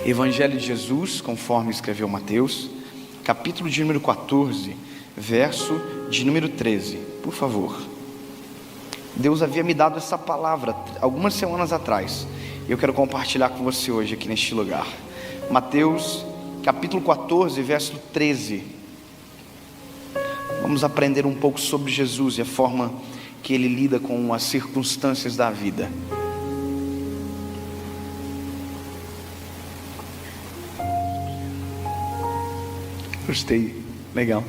Evangelho de Jesus, conforme escreveu Mateus, capítulo de número 14, verso de número 13, por favor. Deus havia me dado essa palavra algumas semanas atrás, e eu quero compartilhar com você hoje aqui neste lugar. Mateus, capítulo 14, verso 13. Vamos aprender um pouco sobre Jesus e a forma que Ele lida com as circunstâncias da vida. Gostei, legal.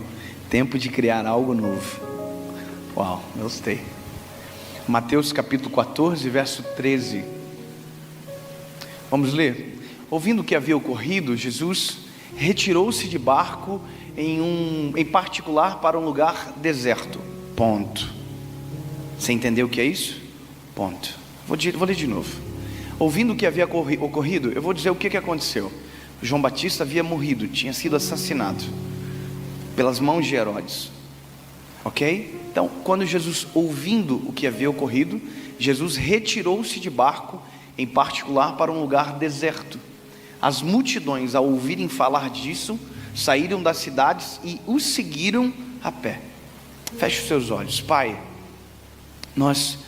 Tempo de criar algo novo. Uau, gostei. Mateus capítulo 14, verso 13. Vamos ler. Ouvindo o que havia ocorrido, Jesus retirou-se de barco em particular para um lugar deserto. Ponto. Você entendeu o que é isso? Ponto. Vou ler de novo. Ouvindo o que havia ocorrido, eu vou dizer o que aconteceu. João Batista havia morrido, tinha sido assassinado pelas mãos de Herodes. Ok? Então, quando Jesus, ouvindo o que havia ocorrido, Jesus retirou-se de barco, em particular para um lugar deserto. As multidões, ao ouvirem falar disso, saíram das cidades e o seguiram a pé. Feche os seus olhos. Pai, nós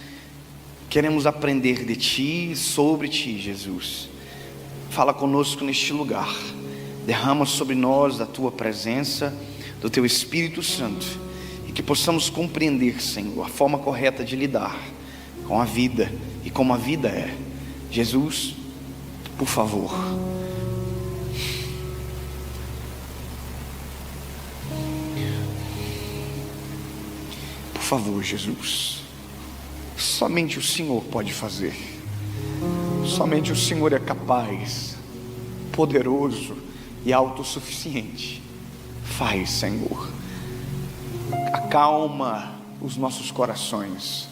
queremos aprender de Ti, sobre Ti, Jesus. Fala conosco neste lugar. Derrama sobre nós a Tua presença, do Teu Espírito Santo, e que possamos compreender, Senhor, a forma correta de lidar com a vida e como a vida é. Jesus, por favor. Por favor, Jesus. Somente o Senhor pode fazer. Somente o Senhor é capaz, poderoso e autossuficiente. Faz, Senhor. Acalma os nossos corações.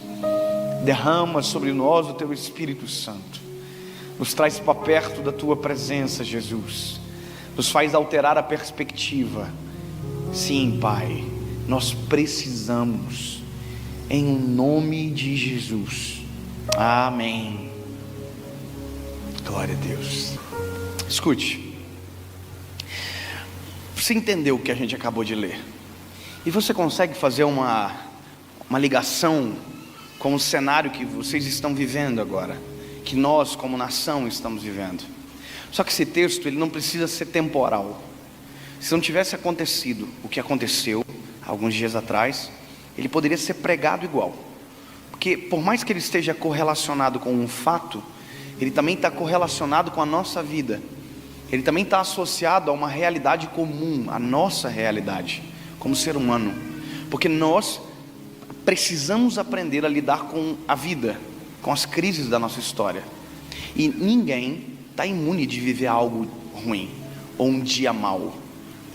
Derrama sobre nós o Teu Espírito Santo. Nos traz para perto da Tua presença, Jesus. Nos faz alterar a perspectiva. Sim, Pai, nós precisamos, em nome de Jesus. Amém. Glória a Deus. Escute. Você entendeu o que a gente acabou de ler? E você consegue fazer uma ligação com o cenário que vocês estão vivendo agora, que nós como nação estamos vivendo? Só que esse texto, ele não precisa ser temporal. Se não tivesse acontecido o que aconteceu alguns dias atrás, ele poderia ser pregado igual. Porque por mais que ele esteja correlacionado com um fato, ele também está correlacionado com a nossa vida. Ele também está associado a uma realidade comum, a nossa realidade como ser humano. Porque nós precisamos aprender a lidar com a vida, com as crises da nossa história. E ninguém está imune de viver algo ruim ou um dia mau.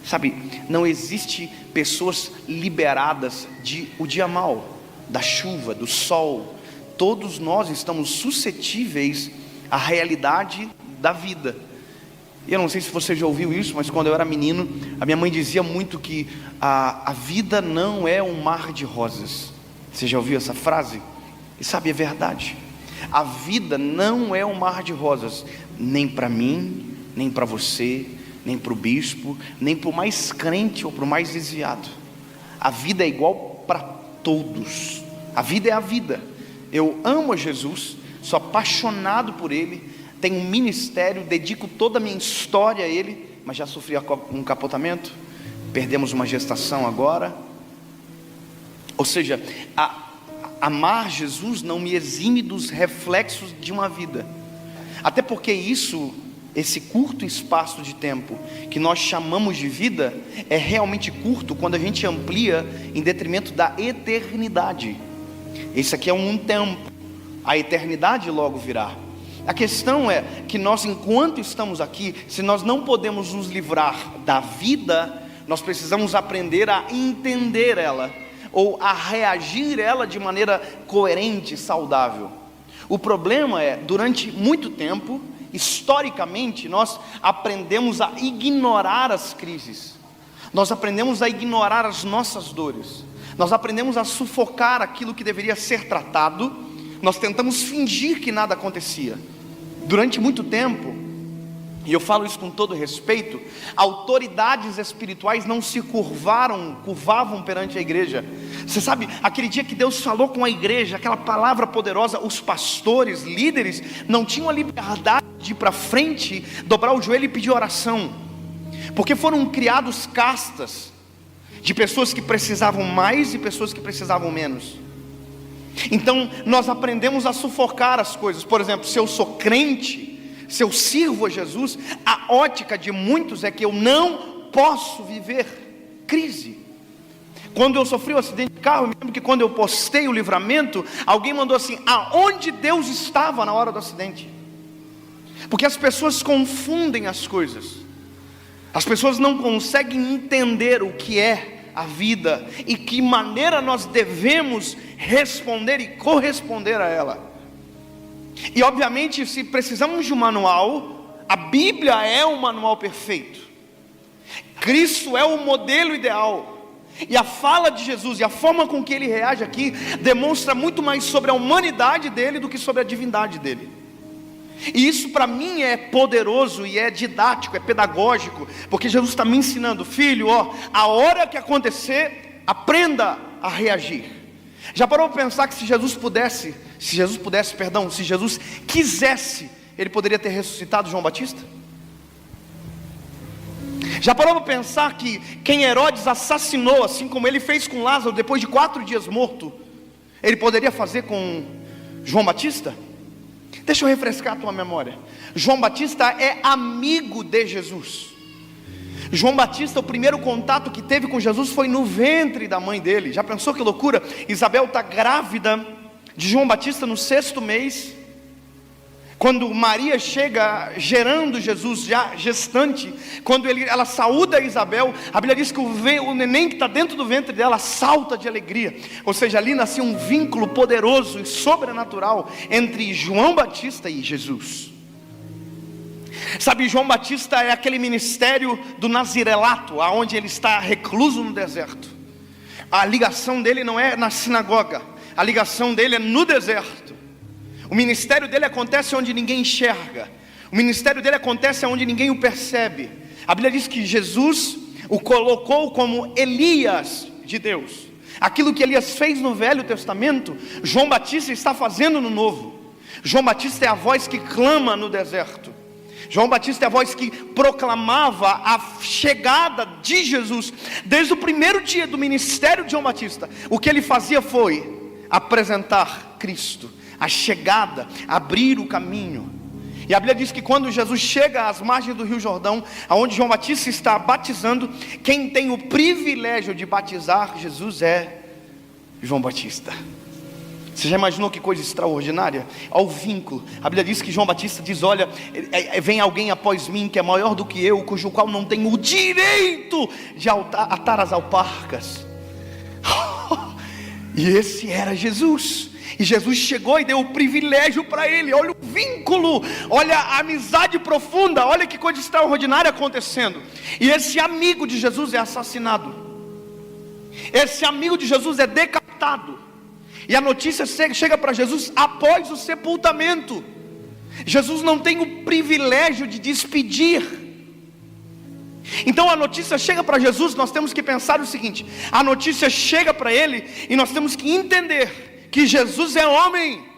Sabe, não existe pessoas liberadas de o dia mau, da chuva, do sol. Todos nós estamos suscetíveis à realidade da vida. E eu não sei se você já ouviu isso, mas quando eu era menino, a minha mãe dizia muito que a vida não é um mar de rosas. Você já ouviu essa frase? E sabe, é verdade. A vida não é um mar de rosas, nem para mim, nem para você, nem para o bispo, nem para o mais crente ou para o mais desviado. A vida é igual para todos. A vida é a vida. Eu amo a Jesus, sou apaixonado por Ele, tenho um ministério, dedico toda a minha história a Ele, mas já sofri um capotamento, perdemos uma gestação agora. Ou seja, amar Jesus não me exime dos reflexos de uma vida. Até porque esse curto espaço de tempo que nós chamamos de vida, é realmente curto quando a gente amplia em detrimento da eternidade. Esse aqui é um tempo, a eternidade logo virá. A questão é que nós, enquanto estamos aqui, se nós não podemos nos livrar da vida, nós precisamos aprender a entender ela, ou a reagir ela de maneira coerente, saudável. O problema é, durante muito tempo, historicamente, nós aprendemos a ignorar as crises, nós aprendemos a ignorar as nossas dores, nós aprendemos a sufocar aquilo que deveria ser tratado, nós tentamos fingir que nada acontecia. Durante muito tempo, e eu falo isso com todo respeito, autoridades espirituais não se curvavam perante a igreja. Você sabe, aquele dia que Deus falou com a igreja, aquela palavra poderosa, os pastores, líderes, não tinham a liberdade de ir para frente, dobrar o joelho e pedir oração, porque foram criados castas, de pessoas que precisavam mais e pessoas que precisavam menos. Então nós aprendemos a sufocar as coisas. Por exemplo, se eu sou crente, se eu sirvo a Jesus, a ótica de muitos é que eu não posso viver crise. Quando eu sofri um acidente de carro, eu me lembro que quando eu postei o livramento, alguém mandou assim: aonde Deus estava na hora do acidente? Porque as pessoas confundem as coisas. As pessoas não conseguem entender o que é a vida e que maneira nós devemos responder e corresponder a ela. E obviamente, se precisamos de um manual, a Bíblia é um manual perfeito. Cristo é o modelo ideal. E a fala de Jesus e a forma com que ele reage aqui demonstra muito mais sobre a humanidade dele do que sobre a divindade dele. E isso para mim é poderoso e é didático, é pedagógico, porque Jesus está me ensinando: filho, a hora que acontecer, aprenda a reagir. Já parou para pensar que se Jesus quisesse, ele poderia ter ressuscitado João Batista? Já parou para pensar que quem Herodes assassinou, assim como ele fez com Lázaro depois de 4 dias morto, ele poderia fazer com João Batista? Deixa eu refrescar a tua memória. João Batista é amigo de Jesus. João Batista, o primeiro contato que teve com Jesus foi no ventre da mãe dele. Já pensou que loucura? Isabel está grávida de João Batista no 6º mês. Quando Maria chega gerando Jesus, já gestante, quando ela saúda Isabel, a Bíblia diz que o neném que está dentro do ventre dela salta de alegria. Ou seja, ali nascia um vínculo poderoso e sobrenatural entre João Batista e Jesus. Sabe, João Batista é aquele ministério do nazirelato, aonde ele está recluso no deserto. A ligação dele não é na sinagoga, a ligação dele é no deserto. O ministério dele acontece onde ninguém enxerga. O ministério dele acontece onde ninguém o percebe. A Bíblia diz que Jesus o colocou como Elias de Deus. Aquilo que Elias fez no Velho Testamento, João Batista está fazendo no Novo. João Batista é a voz que clama no deserto. João Batista é a voz que proclamava a chegada de Jesus. Desde o primeiro dia do ministério de João Batista, o que ele fazia foi apresentar Cristo, a chegada, abrir o caminho. E a Bíblia diz que quando Jesus chega às margens do Rio Jordão, aonde João Batista está batizando, quem tem o privilégio de batizar Jesus é João Batista. Você já imaginou que coisa extraordinária? Olha o vínculo. A Bíblia diz que João Batista diz: olha, vem alguém após mim que é maior do que eu, cujo qual não tenho o direito de atar as alparcas. E esse era Jesus. E Jesus chegou e deu o privilégio para ele. Olha o vínculo, olha a amizade profunda, olha que coisa extraordinária acontecendo. E esse amigo de Jesus é assassinado. Esse amigo de Jesus é decapitado. E a notícia chega para Jesus após o sepultamento. Jesus não tem o privilégio de despedir. Então a notícia chega para Jesus, nós temos que pensar o seguinte: a notícia chega para ele e nós temos que entender que Jesus é homem.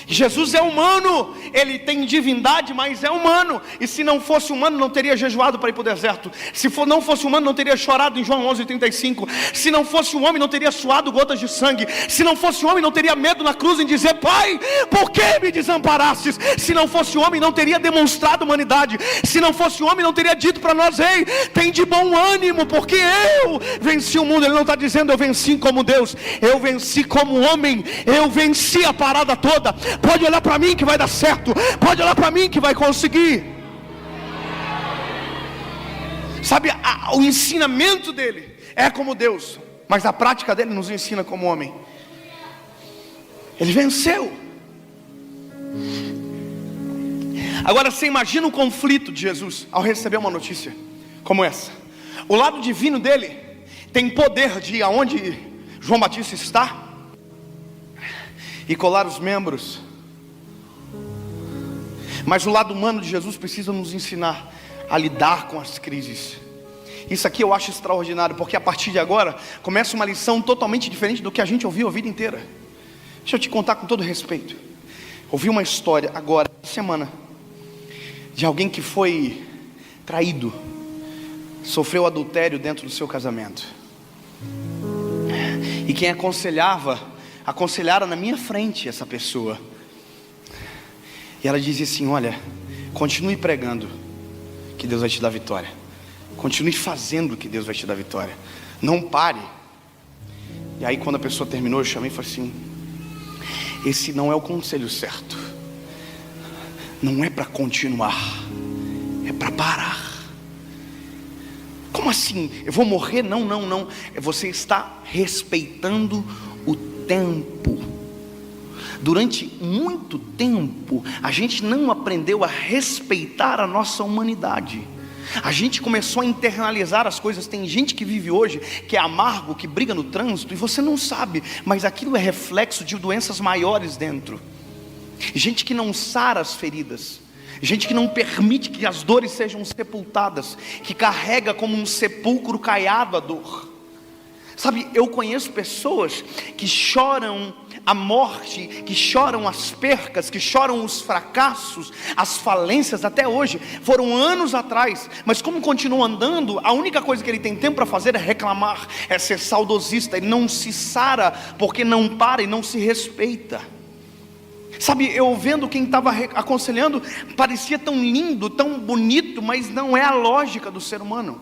Jesus é humano, ele tem divindade, mas é humano. E se não fosse humano, não teria jejuado para ir para o deserto. Se não fosse humano, não teria chorado em João 11:35. Se não fosse um homem, não teria suado gotas de sangue. Se não fosse homem, não teria medo na cruz em dizer: Pai, por que me desamparastes? Se não fosse homem, não teria demonstrado humanidade. Se não fosse homem, não teria dito para nós: ei, tem de bom ânimo, porque eu venci o mundo. Ele não está dizendo: eu venci como Deus, eu venci como homem, eu venci a parada toda. Pode olhar para mim que vai dar certo, pode olhar para mim que vai conseguir. Sabe, o ensinamento dele é como Deus, mas a prática dele nos ensina como homem. Ele venceu. Agora você imagina o conflito de Jesus ao receber uma notícia como essa. O lado divino dele tem poder de ir aonde João Batista está e colar os membros. Mas o lado humano de Jesus precisa nos ensinar a lidar com as crises. Isso aqui eu acho extraordinário, porque a partir de agora começa uma lição totalmente diferente do que a gente ouviu a vida inteira. Deixa eu te contar com todo respeito. Ouvi uma história agora, semana, de alguém que foi traído, sofreu adultério dentro do seu casamento. E quem aconselhara na minha frente essa pessoa. E ela dizia assim: olha, continue pregando, que Deus vai te dar vitória. Continue fazendo, que Deus vai te dar vitória. Não pare. E aí quando a pessoa terminou, eu chamei e falei assim: esse não é o conselho certo. Não é para continuar, é para parar. Como assim? Eu vou morrer? Não. Você está respeitando o tempo. Durante muito tempo, a gente não aprendeu a respeitar a nossa humanidade. A gente começou a internalizar as coisas. Tem gente que vive hoje, que é amargo, que briga no trânsito, e você não sabe, mas aquilo é reflexo de doenças maiores dentro. Gente que não sara as feridas, gente que não permite que as dores sejam sepultadas, que carrega como um sepulcro caiado a dor. Sabe, eu conheço pessoas que choram a morte, que choram as percas, que choram os fracassos, as falências até hoje. Foram anos atrás, mas como continua andando, a única coisa que ele tem tempo para fazer é reclamar, é ser saudosista. Ele não se sara porque não para e não se respeita. Sabe, eu vendo quem estava aconselhando, parecia tão lindo, tão bonito, mas não é a lógica do ser humano.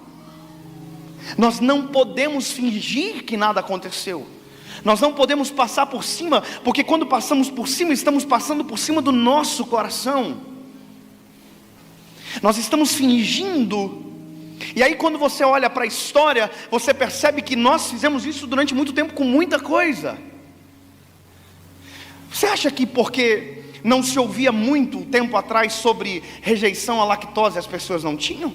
Nós não podemos fingir que nada aconteceu. Nós não podemos passar por cima, porque quando passamos por cima, estamos passando por cima do nosso coração. Nós estamos fingindo. E aí quando você olha para a história, você percebe que nós fizemos isso durante muito tempo com muita coisa. Você acha que porque não se ouvia muito tempo atrás sobre rejeição à lactose, as pessoas não tinham?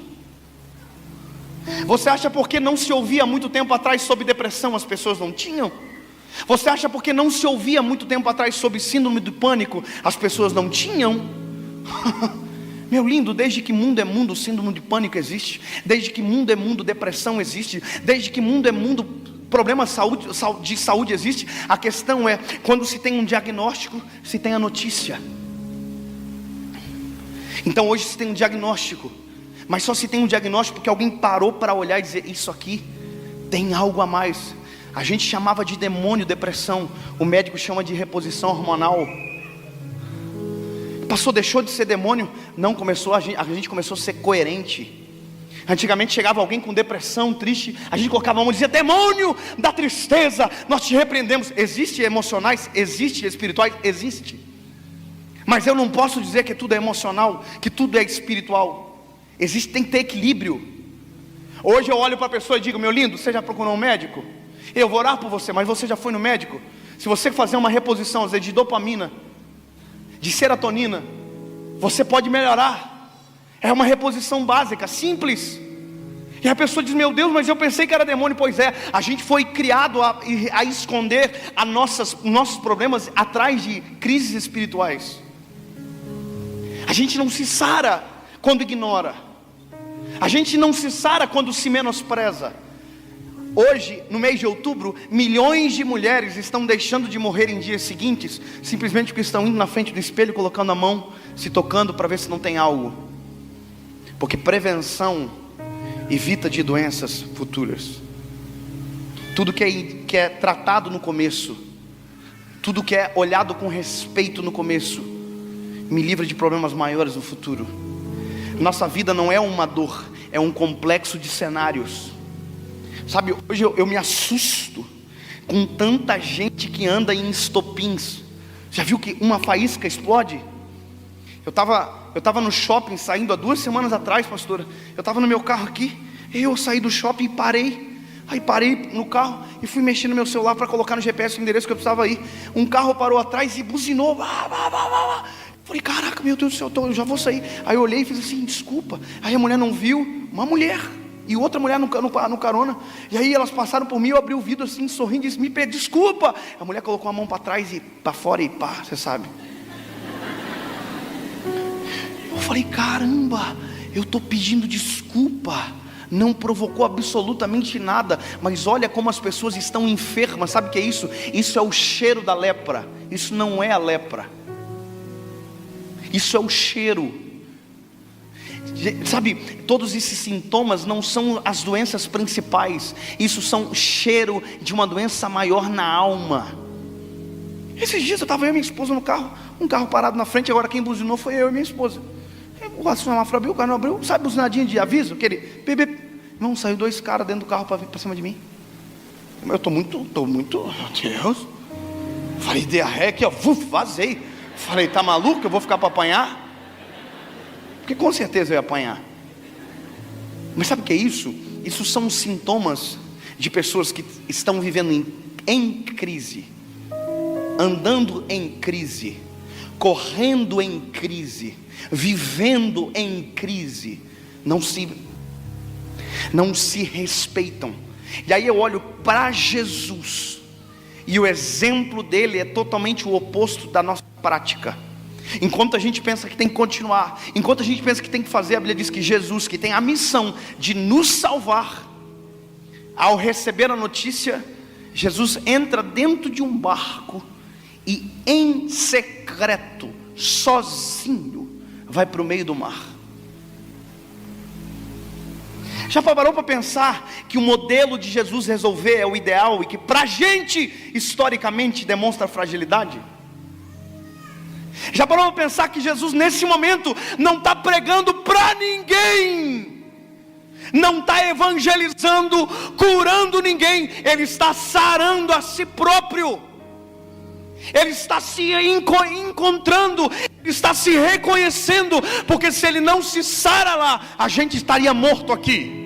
Você acha porque não se ouvia muito tempo atrás sobre depressão, as pessoas não tinham? Você acha porque não se ouvia muito tempo atrás sobre síndrome do pânico, as pessoas não tinham? Meu lindo, desde que mundo é mundo, síndrome de pânico existe. Desde que mundo é mundo, depressão existe. Desde que mundo é mundo, problema de saúde existe. A questão é, quando se tem um diagnóstico, se tem a notícia. Então hoje se tem um diagnóstico, mas só se tem um diagnóstico porque alguém parou para olhar e dizer: isso aqui tem algo a mais. A gente chamava de demônio depressão, o médico chama de reposição hormonal. Passou, deixou de ser demônio? Não, a gente começou a ser coerente. Antigamente chegava alguém com depressão, triste, a gente colocava a mão e dizia: demônio da tristeza, nós te repreendemos. Existe emocionais, existe espirituais, existe. Mas eu não posso dizer que tudo é emocional, que tudo é espiritual. Existe, tem que ter equilíbrio. Hoje eu olho para a pessoa e digo: meu lindo, você já procurou um médico? Eu vou orar por você, mas você já foi no médico? Se você fazer uma reposição, às vezes, de dopamina, de serotonina, você pode melhorar. É uma reposição básica, simples. E a pessoa diz: meu Deus, mas eu pensei que era demônio. Pois é, a gente foi criado a esconder nossos problemas atrás de crises espirituais. A gente não se sara quando ignora. A gente não se sara quando se menospreza. Hoje, no mês de outubro, milhões de mulheres estão deixando de morrer em dias seguintes, simplesmente porque estão indo na frente do espelho, colocando a mão, se tocando para ver se não tem algo. Porque prevenção evita de doenças futuras. Tudo que é tratado no começo, tudo que é olhado com respeito no começo, me livra de problemas maiores no futuro. Nossa vida não é uma dor, é um complexo de cenários. Sabe, hoje eu me assusto com tanta gente que anda em estopins. Já viu que uma faísca explode? Eu estava no shopping saindo há 2 semanas atrás, pastora. Eu estava no meu carro aqui, eu saí do shopping e parei. Aí parei no carro e fui mexer no meu celular para colocar no GPS o endereço que eu precisava ir. Um carro parou atrás e buzinou. Falei: caraca, meu Deus do céu, eu já vou sair. Aí eu olhei e fiz assim: desculpa. Aí a mulher não viu, uma mulher e outra mulher no carona. E aí elas passaram por mim, eu abri o vidro assim, sorrindo, e disse: me pede desculpa. A mulher colocou a mão para trás e para fora e pá, você sabe. falei, caramba, eu estou pedindo desculpa, não provocou absolutamente nada, mas olha como as pessoas estão enfermas. Sabe o que é isso? Isso é o cheiro da lepra. Isso não é a lepra, isso é o cheiro. Sabe, todos esses sintomas não são as doenças principais, isso são cheiro de uma doença maior na alma. Esses dias eu estava eu e minha esposa no carro, um carro parado na frente, agora quem buzinou foi eu e minha esposa. O semáforo abriu, o carro não abriu, sabe buzinadinha de aviso? Aquele bebê. Não, saiu dois caras dentro do carro para cima de mim. Eu estou muito, meu Deus. Falei, dei a ré aqui, ó, vazei. Falei, tá maluco? Eu vou ficar para apanhar? Porque com certeza eu ia apanhar. Mas sabe o que é isso? Isso são sintomas de pessoas que estão vivendo em crise, andando em crise, correndo em crise, vivendo em crise, não se respeitam. E aí eu olho para Jesus, e o exemplo dele é totalmente o oposto da nossa prática. Enquanto a gente pensa que tem que continuar, enquanto a gente pensa que tem que fazer, a Bíblia diz que Jesus, que tem a missão de nos salvar, ao receber a notícia, Jesus entra dentro de um barco e em secreto, sozinho, vai para o meio do mar. Já parou para pensar que o modelo de Jesus resolver é o ideal e que para a gente, historicamente, demonstra fragilidade? Já parou para pensar que Jesus nesse momento não está pregando para ninguém, não está evangelizando, curando ninguém, Ele está sarando a si próprio, Ele está se encontrando, Ele está se reconhecendo, porque se Ele não se sara lá, a gente estaria morto aqui.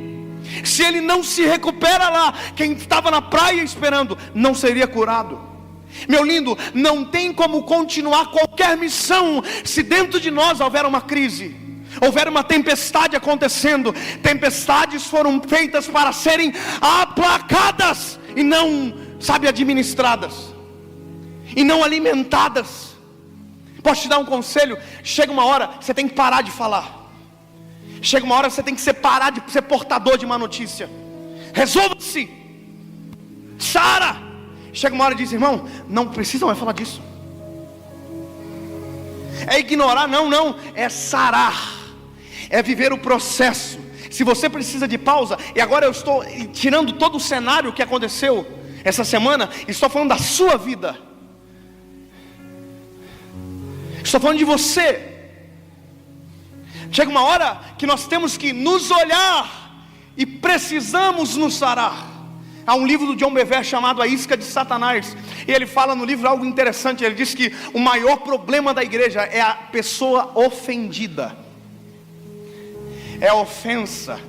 Se Ele não se recupera lá, quem estava na praia esperando não seria curado. Meu lindo, não tem como continuar qualquer missão se dentro de nós houver uma crise, houver uma tempestade acontecendo. Tempestades foram feitas para serem aplacadas e não, administradas, e não alimentadas. Posso te dar um conselho? Chega uma hora, você tem que parar de falar. Chega uma hora, você tem que parar de ser portador de má notícia. Resolva-se, sara. Chega uma hora e diz, irmão, não precisa mais falar disso. É ignorar? Não, é sarar, é viver o processo. Se você precisa de pausa, e agora eu estou tirando todo o cenário que aconteceu essa semana, estou falando da sua vida, estou falando de você. Chega uma hora que nós temos que nos olhar e precisamos nos sarar. Há um livro do John Bevere chamado A Isca de Satanás, e ele fala no livro algo interessante. Ele diz que o maior problema da igreja é a pessoa ofendida, é a ofensa.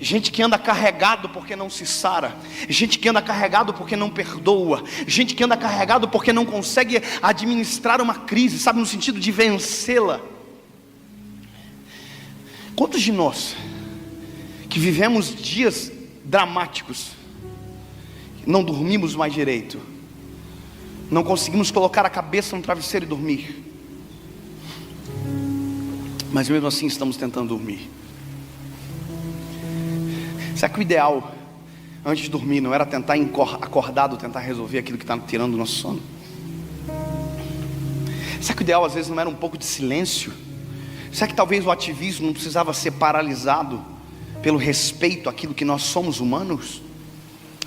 Gente que anda carregado porque não se sara, gente que anda carregado porque não perdoa, gente que anda carregado porque não consegue administrar uma crise, sabe, no sentido de vencê-la. Quantos de nós que vivemos dias dramáticos, não dormimos mais direito, não conseguimos colocar a cabeça no travesseiro e dormir, mas mesmo assim estamos tentando dormir? Será que o ideal antes de dormir não era tentar acordado, tentar resolver aquilo que está tirando o nosso sono? Será que o ideal às vezes não era um pouco de silêncio? Será que talvez o ativismo não precisava ser paralisado pelo respeito àquilo que nós somos humanos?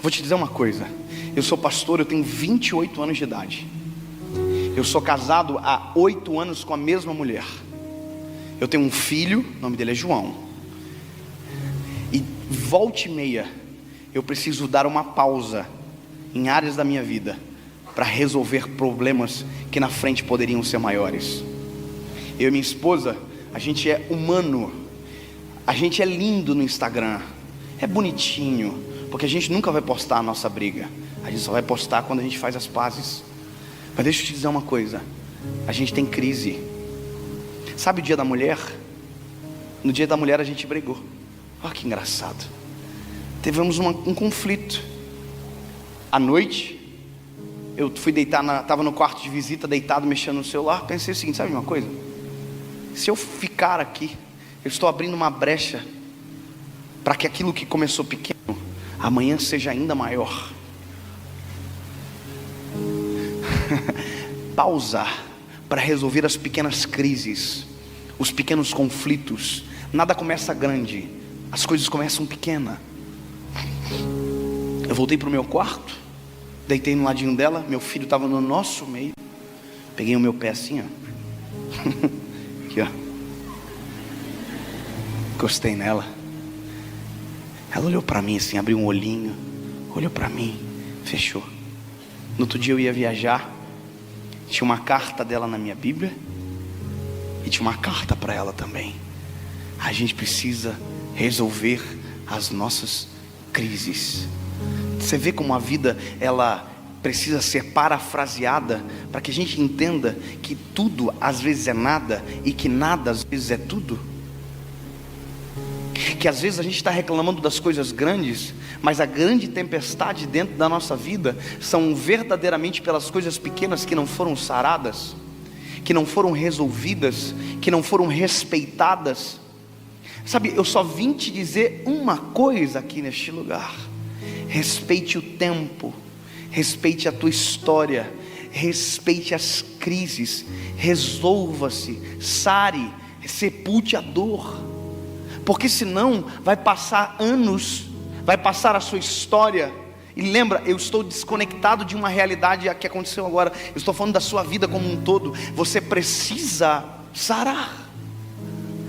Vou te dizer uma coisa, eu sou pastor, eu tenho 28 anos de idade, eu sou casado há 8 anos com a mesma mulher, eu tenho um filho, o nome dele é João, e volta e meia eu preciso dar uma pausa em áreas da minha vida para resolver problemas que na frente poderiam ser maiores. Eu e minha esposa, a gente é humano, a gente é lindo no Instagram, é bonitinho, porque a gente nunca vai postar a nossa briga, a gente só vai postar quando a gente faz as pazes. Mas deixa eu te dizer uma coisa, a gente tem crise. Sabe o dia da mulher? No dia da mulher a gente brigou. Olha que engraçado. Tivemos um conflito. À noite, eu fui deitar, estava no quarto de visita, deitado, mexendo no celular. Pensei o seguinte, sabe uma coisa? Se eu ficar aqui, eu estou abrindo uma brecha para que aquilo que começou pequeno, amanhã seja ainda maior. Pausar para resolver as pequenas crises, os pequenos conflitos. Nada começa grande, as coisas começam pequenas. Eu voltei para o meu quarto, deitei no ladinho dela, meu filho estava no nosso meio. Peguei o meu pé assim, ó. Aqui, ó. Encostei nela. Ela olhou para mim assim, abriu um olhinho, olhou para mim, fechou. No outro dia eu ia viajar. Tinha uma carta dela na minha Bíblia e tinha uma carta para ela também. A gente precisa resolver as nossas crises. Você vê como a vida, ela precisa ser parafraseada para que a gente entenda que tudo às vezes é nada e que nada às vezes é tudo. Que às vezes a gente está reclamando das coisas grandes, mas a grande tempestade dentro da nossa vida são verdadeiramente pelas coisas pequenas que não foram saradas, que não foram resolvidas, que não foram respeitadas. Sabe, eu só vim te dizer uma coisa aqui neste lugar: respeite o tempo, respeite a tua história, respeite as crises, resolva-se, sare, sepulte a dor. Porque senão vai passar anos, vai passar a sua história. E lembra, eu estou desconectado de uma realidade que aconteceu agora. Eu estou falando da sua vida como um todo. Você precisa sarar.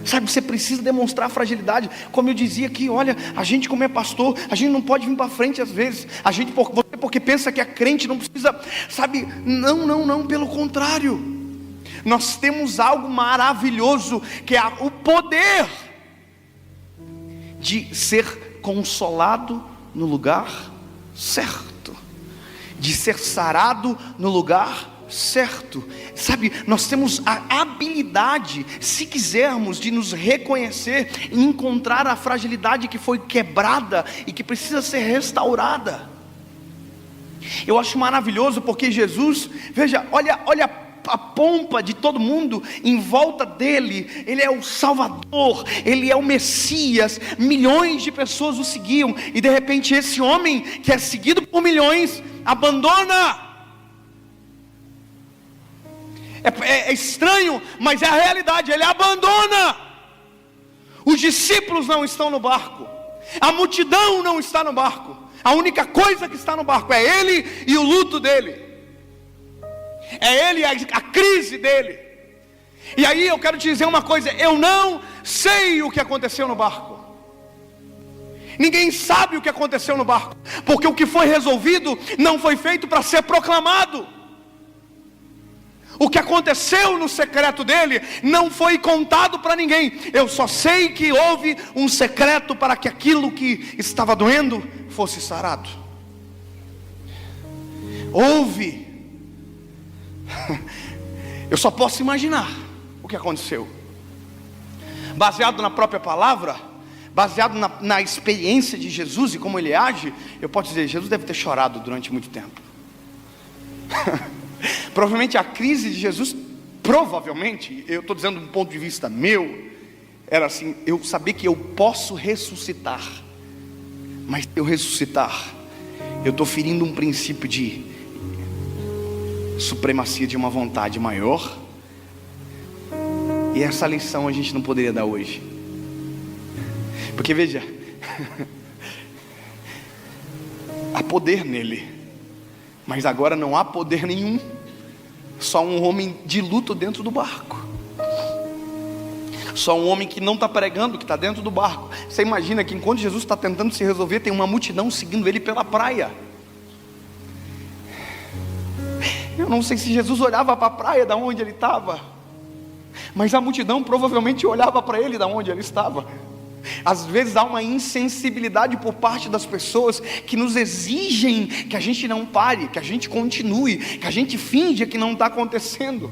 Sabe, você precisa demonstrar fragilidade. Como eu dizia aqui, olha, a gente como é pastor, a gente não pode vir para frente às vezes. Você porque pensa que é crente não precisa, sabe, não, pelo contrário. Nós temos algo maravilhoso, que é o poder de ser consolado no lugar certo, de ser sarado no lugar certo. Sabe, nós temos a habilidade, se quisermos, de nos reconhecer e encontrar a fragilidade que foi quebrada e que precisa ser restaurada. Eu acho maravilhoso porque Jesus, veja, olha a pompa de todo mundo em volta dele. Ele é o Salvador, ele é o Messias. Milhões de pessoas o seguiam, e de repente esse homem que é seguido por milhões abandona. É estranho, mas é a realidade. Ele abandona. Os discípulos não estão no barco, a multidão não está no barco. A única coisa que está no barco é ele e o luto dele, é ele e a crise dele. E aí eu quero te dizer uma coisa: eu não sei o que aconteceu no barco. Ninguém sabe o que aconteceu no barco, porque o que foi resolvido não foi feito para ser proclamado. O que aconteceu no secreto dele não foi contado para ninguém. Eu só sei que houve um secreto para que aquilo que estava doendo fosse sarado. Houve. Eu só posso imaginar o que aconteceu. Baseado na própria palavra, baseado na experiência de Jesus e como ele age, eu posso dizer, Jesus deve ter chorado durante muito tempo. Provavelmente a crise de Jesus, provavelmente, eu estou dizendo de um ponto de vista meu, era assim: eu saber que eu posso ressuscitar, mas se eu ressuscitar, eu estou ferindo um princípio de supremacia de uma vontade maior. E essa lição a gente não poderia dar hoje, porque veja, há poder nele, mas agora não há poder nenhum. Só um homem de luto dentro do barco. Só um homem que não está pregando, que está dentro do barco. Você imagina que enquanto Jesus está tentando se resolver, tem uma multidão seguindo ele pela praia. Eu não sei se Jesus olhava para a praia da onde ele estava, mas a multidão provavelmente olhava para ele da onde ele estava. Às vezes há uma insensibilidade por parte das pessoas que nos exigem que a gente não pare, que a gente continue, que a gente finja que não está acontecendo.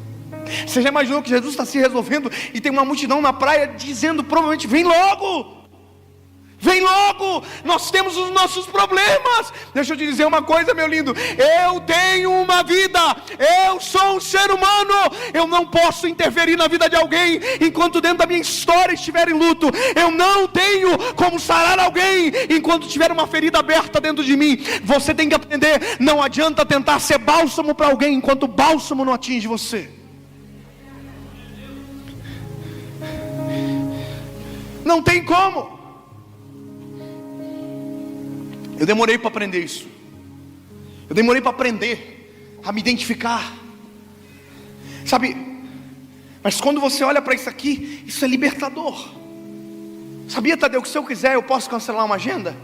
Você já imaginou que Jesus está se resolvendo e tem uma multidão na praia dizendo provavelmente: vem logo, Vem logo, nós temos os nossos problemas. Deixa eu te dizer uma coisa, meu lindo. Eu tenho uma vida, eu sou um ser humano. Eu não posso interferir na vida de alguém enquanto dentro da minha história estiver em luto. Eu não tenho como sarar alguém enquanto tiver uma ferida aberta dentro de mim. Você tem que aprender, não adianta tentar ser bálsamo para alguém enquanto o bálsamo não atinge você. Não tem como. Eu demorei para aprender isso. Eu demorei para aprender a me identificar. Sabe? Mas quando você olha para isso aqui, isso é libertador. Sabia, Tadeu, que se eu quiser eu posso cancelar uma agenda?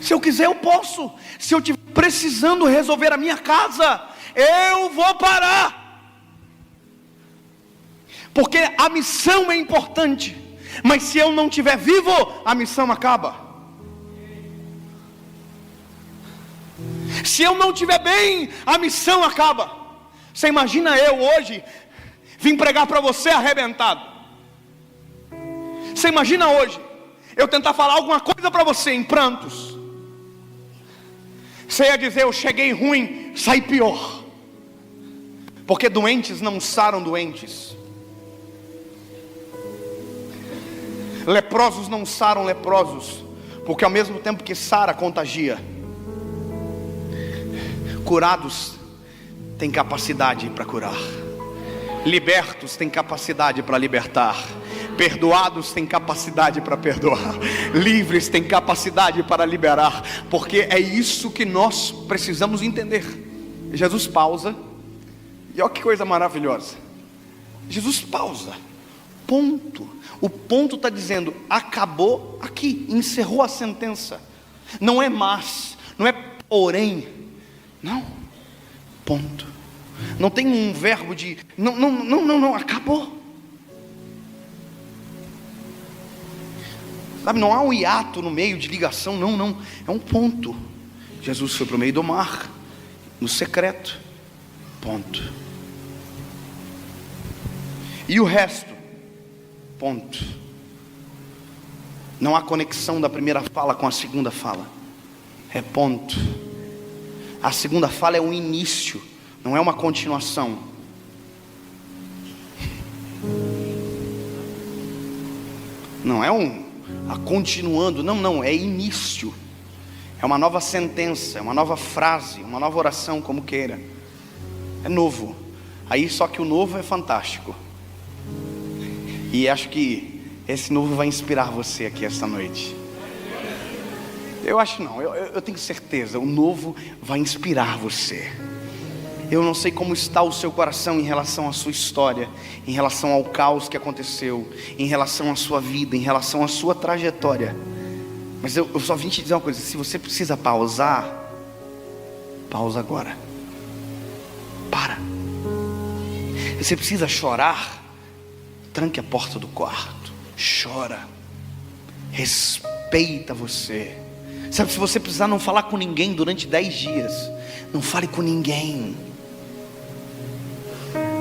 Se eu quiser eu posso. Se eu estiver precisando resolver a minha casa, eu vou parar. Porque a missão é importante. Mas se eu não estiver vivo, a missão acaba. Se eu não estiver bem, a missão acaba. Você imagina eu hoje vim pregar para você arrebentado. Você imagina hoje eu tentar falar alguma coisa para você em prantos. Você ia dizer, eu cheguei ruim, saí pior. Porque doentes não saram doentes. Leprosos não saram leprosos. Porque ao mesmo tempo que sara, contagia. Curados têm capacidade para curar. Libertos têm capacidade para libertar. Perdoados têm capacidade para perdoar. Livres têm capacidade para liberar. Porque é isso que nós precisamos entender. Jesus pausa. E olha que coisa maravilhosa. Jesus pausa. Ponto. O ponto está dizendo, acabou aqui, encerrou a sentença. Não é mas, não é porém. Não, ponto. Não tem um verbo de não, acabou. Sabe, não há um hiato no meio de ligação, não, é um ponto. Jesus foi para o meio do mar, no secreto, ponto. E o resto, ponto. Não há conexão da primeira fala com a segunda fala, é ponto. A segunda fala é um início, não é uma continuação. Não é a continuando, não, é início. É uma nova sentença, é uma nova frase, uma nova oração, como queira. É novo. Aí só que o novo é fantástico. E acho que esse novo vai inspirar você aqui esta noite. Eu acho não, eu tenho certeza, o novo vai inspirar você. Eu não sei como está o seu coração em relação à sua história, em relação ao caos que aconteceu, em relação à sua vida, em relação à sua trajetória. Mas eu só vim te dizer uma coisa, se você precisa pausar, pausa agora. Para. Se você precisa chorar, tranque a porta do quarto, chora, respeita você. Sabe, se você precisar não falar com ninguém durante 10 dias, não fale com ninguém,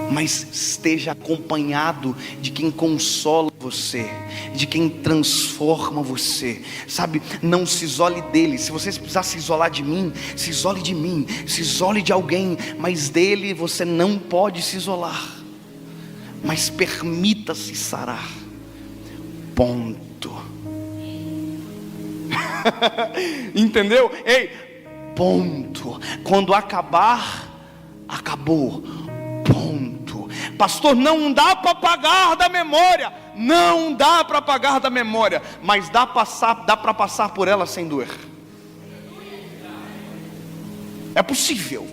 mas esteja acompanhado de quem consola você, de quem transforma você. Sabe, não se isole dele. Se você precisar se isolar de mim, se isole de mim, se isole de alguém, mas dele você não pode se isolar. Mas permita-se sarar. Ponto. Entendeu? Ei, ponto. Quando acabar, acabou. Ponto. Pastor, não dá para apagar da memória. Não dá para apagar da memória, mas dá para passar por ela sem doer. É possível.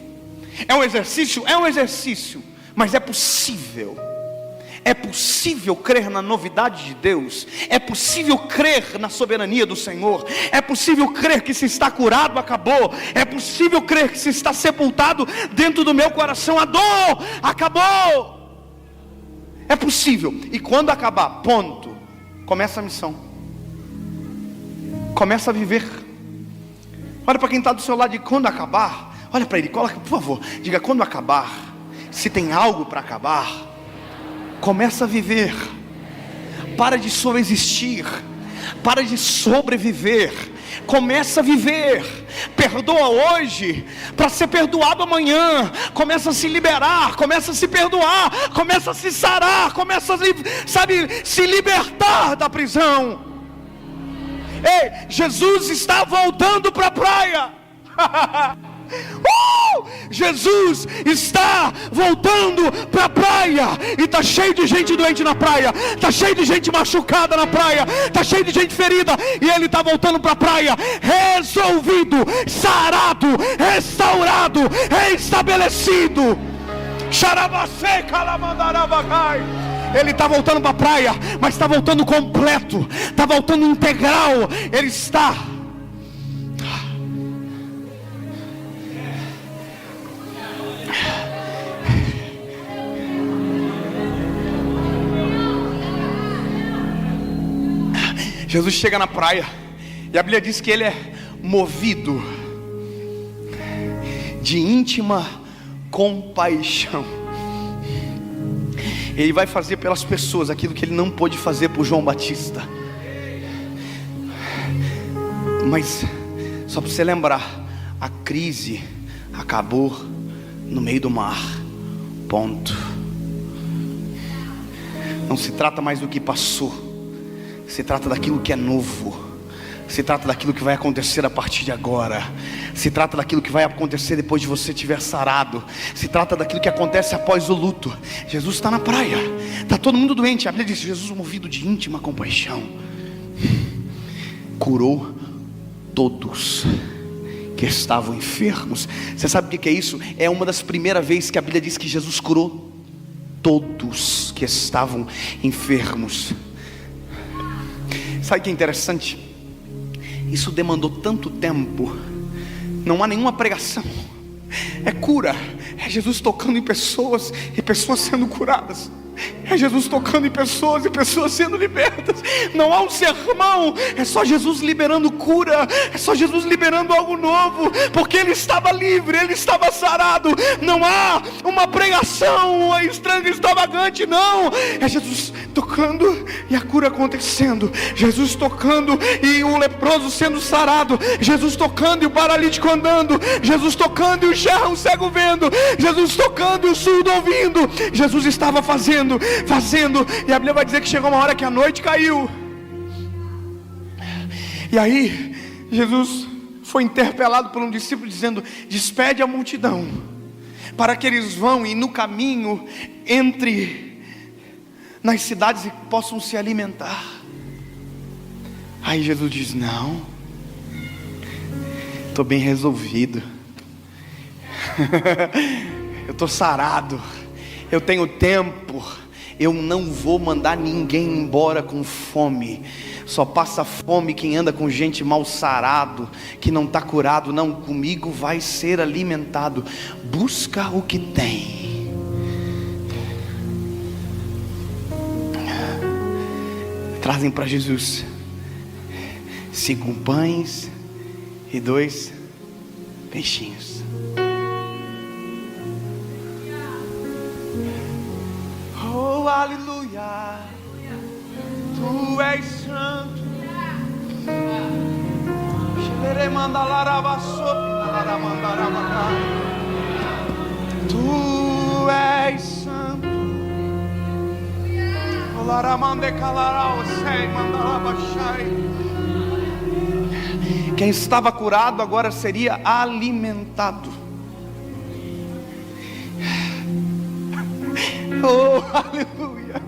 É um exercício, mas é possível. É possível crer na novidade de Deus. É possível crer na soberania do Senhor. É possível crer que se está curado, acabou. É possível crer que se está sepultado dentro do meu coração, a dor acabou. É possível. E quando acabar, ponto, começa a missão. Começa a viver. Olha para quem está do seu lado e quando acabar, olha para ele, coloca, por favor, diga, quando acabar, se tem algo para acabar, começa a viver. Para de só existir. para de sobreviver, começa a viver. Perdoa hoje para ser perdoado amanhã. Começa a se liberar, começa a se perdoar, começa a se sarar, começa a se libertar da prisão. Ei, Jesus está voltando para a praia. Jesus está voltando para a praia. E está cheio de gente doente na praia, está cheio de gente machucada na praia, está cheio de gente ferida. E Ele está voltando para a praia, resolvido, sarado, restaurado, restabelecido. Ele está voltando para a praia, mas está voltando completo, está voltando integral. Ele está. Jesus chega na praia e a Bíblia diz que Ele é movido de íntima compaixão. Ele vai fazer pelas pessoas aquilo que Ele não pôde fazer por João Batista. Mas só para você lembrar, a crise acabou no meio do mar. Ponto. Não se trata mais do que passou, se trata daquilo que é novo. Se trata daquilo que vai acontecer a partir de agora. Se trata daquilo que vai acontecer depois de você tiver sarado. Se trata daquilo que acontece após o luto. Jesus está na praia, está todo mundo doente. A Bíblia diz: Jesus, movido de íntima compaixão, curou todos que estavam enfermos. Você sabe o que é isso? É uma das primeiras vezes que a Bíblia diz que Jesus curou todos que estavam enfermos. Sabe o que é interessante? Isso demandou tanto tempo. Não há nenhuma pregação, é cura, é Jesus tocando em pessoas e pessoas sendo curadas. É Jesus tocando em pessoas e pessoas sendo libertas. Não há um sermão, é só Jesus liberando cura, é só Jesus liberando algo novo, porque Ele estava livre, Ele estava sarado. Não há uma pregação estranha, extravagante, não. É Jesus tocando e a cura acontecendo. Jesus tocando e o leproso sendo sarado. Jesus tocando e o paralítico andando. Jesus tocando e o cego vendo. Jesus tocando e o surdo ouvindo. Jesus estava fazendo, e a Bíblia vai dizer que chegou uma hora que a noite caiu. E aí Jesus foi interpelado por um discípulo dizendo: despede a multidão, para que eles vão e no caminho entre nas cidades e possam se alimentar. Aí Jesus diz: não, estou bem resolvido. Eu estou sarado, eu tenho tempo. Eu não vou mandar ninguém embora com fome. Só passa fome quem anda com gente mal sarado, que não está curado. Não, comigo vai ser alimentado. Busca o que tem. Trazem para Jesus 5 pães e 2 peixinhos. Oh, aleluia, Tu és santo. Tu és santo. Quem estava curado agora seria alimentado. Oh, aleluia.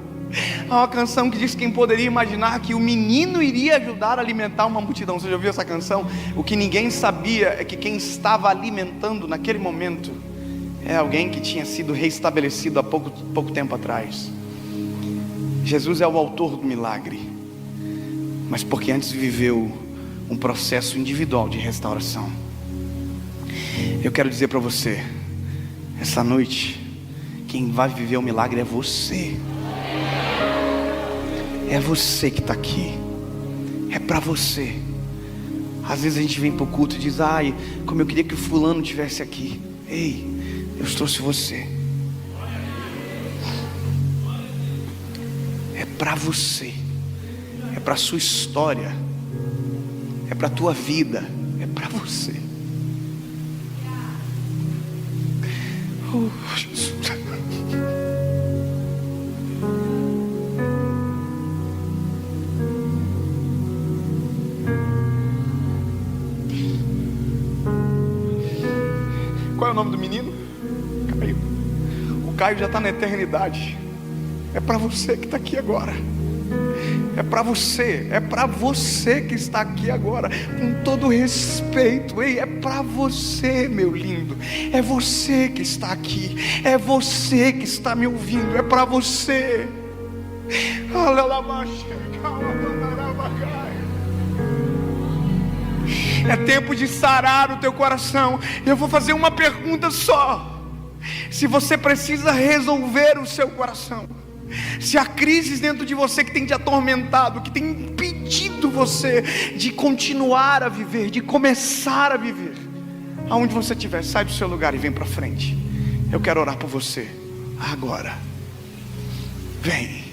Há uma canção que diz: quem poderia imaginar que o menino iria ajudar a alimentar uma multidão. Você já ouviu essa canção? O que ninguém sabia é que quem estava alimentando naquele momento é alguém que tinha sido reestabelecido há pouco tempo atrás. Jesus é o autor do milagre, mas porque antes viveu um processo individual de restauração. Eu quero dizer para você, essa noite, quem vai viver o milagre é você. É você que está aqui. É para você. Às vezes a gente vem para o culto e diz: ai, como eu queria que o fulano estivesse aqui. Ei, eu trouxe você. É para você. É para a sua história, é para a tua vida, é para você. Oh, Jesus. Qual é o nome do menino? Caio. O Caio já está na eternidade. É para você que está aqui agora. É para você que está aqui agora, com todo respeito. Ei, é para você, meu lindo. É você que está aqui. É você que está me ouvindo. É para você. É tempo de sarar o teu coração. Eu vou fazer uma pergunta só. Se você precisa resolver o seu coração, se há crises dentro de você que tem te atormentado, que tem impedido você de continuar a viver, de começar a viver, aonde você estiver, sai do seu lugar e vem para frente. Eu quero orar por você agora. Vem.